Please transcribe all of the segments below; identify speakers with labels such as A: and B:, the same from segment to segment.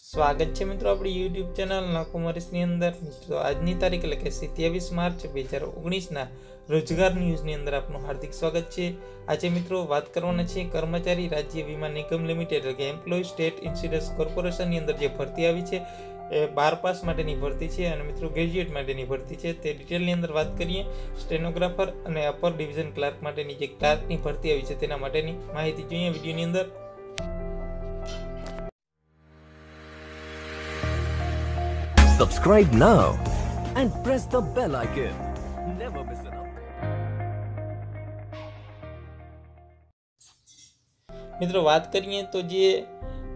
A: સ્વાગત છે મિત્રો આપણી યુટ્યુબ ચેનલ નકોમરીસની અંદર। મિત્રો આજની તારીખ એટલે કે 27 માર્ચ 2019ના રોજગાર ન્યૂઝની અંદર આપનું હાર્દિક સ્વાગત છે। આજે મિત્રો વાત કરવાના છે કર્મચારી રાજ્ય વીમા નિગમ લિમિટેડ એટલે કે એમ્પ્લોય સ્ટેટ ઇન્સ્યોરન્સ કોર્પોરેશનની અંદર જે ભરતી આવી છે એ 12 પાસ માટેની ભરતી છે અને મિત્રો ગ્રેજ્યુએટ માટેની ભરતી છે। તે ડિટેલની અંદર વાત કરીએ। સ્ટેનોગ્રાફર અને અપર ડિવિઝન ક્લાર્ક માટેની જે ક્લાર્કની ભરતી આવી છે તેના માટેની માહિતી જોઈએ વિડીયોની અંદર।
B: Subscribe now and press the bell icon. Never miss an update.
A: મિત્રો વાત કરીએ તો જે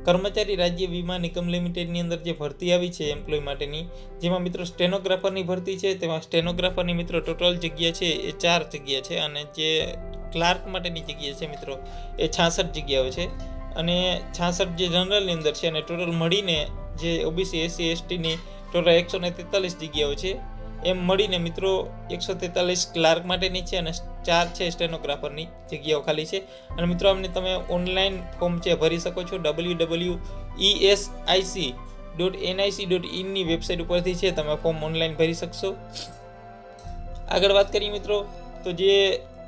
A: કર્મચારી રાજ્ય વીમા નિગમ લિમિટેડની અંદર જે ભરતી આવી છે એમ્પ્લોય માટેની, જેમાં મિત્રો સ્ટેનોગ્રાફરની ભરતી છે। તેમાં સ્ટેનોગ્રાફરની મિત્રો ટોટલ જગ્યા છે એ 4 જગ્યા છે અને જે ક્લાર્ક માટેની જગ્યા છે મિત્રો એ 66 જગ્યાઓ છે અને 66 જે જનરલની અંદર છે અને ટોટલ મળીને જે ઓબીસી એસસી એસટીની ટોટલ 143 જગ્યાઓ છે। એમ મળીને મિત્રો 143 ક્લાર્ક માટેની છે અને 4 છે સ્ટેનોગ્રાફરની જગ્યાઓ ખાલી છે। અને મિત્રો આમને તમે ઓનલાઈન ફોર્મ છે ભરી શકો છો। www.esic.nic.in ની વેબસાઇટ ઉપરથી છે તમે ફોર્મ ઓનલાઈન ભરી શકશો। આગળ વાત કરીએ મિત્રો તો જે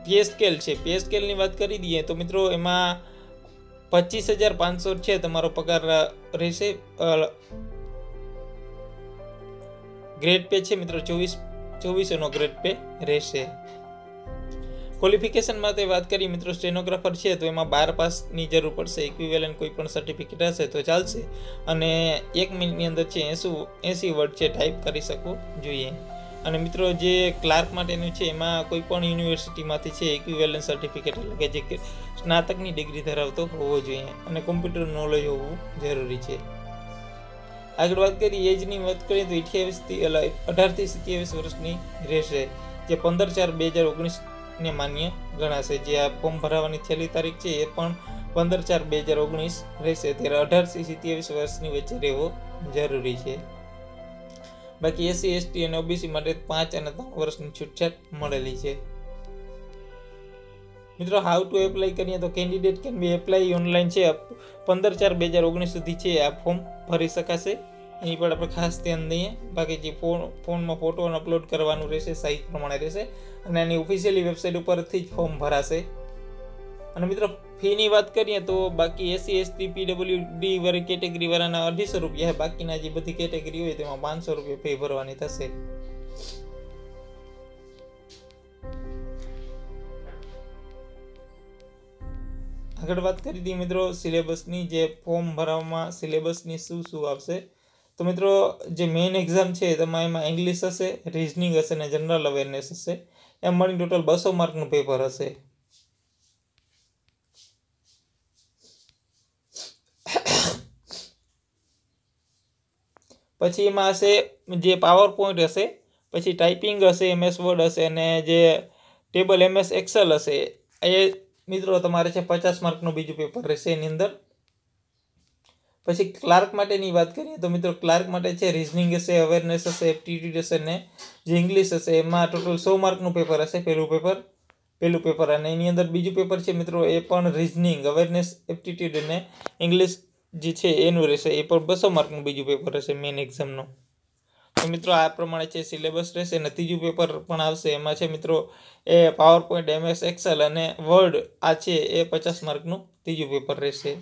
A: પે સ્કેલ છે, પે સ્કેલની વાત કરી દઈએ તો મિત્રો એમાં 25,500 છે તમારો પગાર રહેશે। ગ્રેડ પે છે મિત્રો 2400નો ગ્રેડ પે રહેશે। ક્વોલિફિકેશન માટે વાત કરીએ મિત્રો સ્ટેનોગ્રાફર છે તો એમાં 12 પાસની જરૂર પડશે। ઇક્વિવેલન્ટ કોઈ પણ સર્ટિફિકેટ હશે તો ચાલશે અને 1 મિનિટની અંદર છે 80 વર્ડ છે ટાઈપ કરી શકવું જોઈએ। અને મિત્રો જે ક્લાર્ક માટેનું છે એમાં કોઈ પણ યુનિવર્સિટીમાંથી છે ઇક્વિવેલન્ટ સર્ટિફિકેટ એટલે કે જે સ્નાતકની ડિગ્રી ધરાવતો હોવો જોઈએ અને કોમ્પ્યુટર નોલેજ હોવું જરૂરી છે। આગળ વાત કરીએ એજની વાત કરીએ તો 18 થી 27 વર્ષની રહેશે, જે 15/4/2019 ને માન્ય ગણાશે। જે આ ફોર્મ ભરાવાની છેલ્લી તારીખ છે એ પણ 15/4/2019 રહેશે, ત્યારે 18 થી 27 વર્ષની વચ્ચે રહેવો જરૂરી છે। બાકી એસસી એસટી અને ઓબીસી માટે 5 અને 3 વર્ષની છૂટછાટ મળેલી છે। મિત્રો હાઉ ટુ એપ્લાય કરીએ તો candidate can be apply online છે 15/4/2019 સુધી છે આ ફોર્મ ભરી શકાશે। એની પર આપણે ખાસ ધ્યાન દઈએ। બાકી જે ફોનમાં ફોટો અપલોડ કરવાનું રહેશે, સાઇઝ પ્રમાણે રહેશે અને એની ઓફિશિયલી વેબસાઇટ ઉપરથી જ ફોર્મ ભરાશે। અને મિત્રો ફીની વાત કરીએ તો બાકી એસસી એસટી પીડબ્લ્યુડી વાળી કેટેગરી વાળાના 250 રૂપિયા, બાકીના જે બધી કેટેગરી હોય તેમાં 500 રૂપિયા ફી ભરવાની થશે। આગળ વાત કરી દઈએ મિત્રો સિલેબસની, જે ફોર્મ ભરવામાં સિલેબસની શું આવશે તો મિત્રો જે મેઇન એક્ઝામ છે તેમાં એમાં ઇંગ્લિશ હશે, રીઝનિંગ હશે અને જનરલ અવેરનેસ હશે। એમ મળી ટોટલ 200 માર્કનું પેપર હશે। પછી એમાં હશે જે પાવર પોઈન્ટ હશે, પછી ટાઈપિંગ હશે, એમએસ વર્ડ હશે અને જે ટેબલ એમએસ એક્સેલ હશે। એ મિત્રો તમારે છે 50 માર્કનું બીજું પેપર રહેશે એની અંદર। પછી ક્લાર્ક માટેની વાત કરીએ તો મિત્રો ક્લાર્ક માટે છે રીઝનિંગ હશે, અવેરનેસ હશે, એપ્ટિટ્યૂડ હશે અને જે ઇંગ્લિશ હશે એમાં ટોટલ 100 માર્કનું પેપર હશે પહેલું પેપર અને એની અંદર બીજું પેપર છે મિત્રો એ પણ રીઝનિંગ, અવેરનેસ, એપ્ટિટ્યૂડ અને ઇંગ્લિશ જે છે એનું રહેશે। એ પણ 200 માર્કનું બીજું પેપર હશે મેઇન એક્ઝામનું। તો મિત્રો આ પ્રમાણે છે સિલેબસ રહેશે અને ત્રીજું પેપર પણ આવશે, એમાં છે મિત્રો એ પાવર પોઈન્ટ, એમએસ એક્સેલ અને વર્ડ આ છે એ 50 માર્કનું ત્રીજું પેપર રહેશે।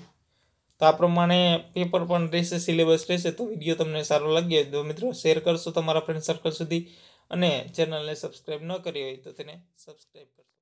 A: તો આ પ્રમાણે પેપર પણ રહેશે, સિલેબસ રહેશે। તો વિડીયો તમને સારો લાગ્યો તો મિત્રો શેર કરશો તમારા ફ્રેન્ડ સર્કલ સુધી અને ચેનલને સબસ્ક્રાઈબ ન કરી હોય તો તેને સબસ્ક્રાઈબ કરશો।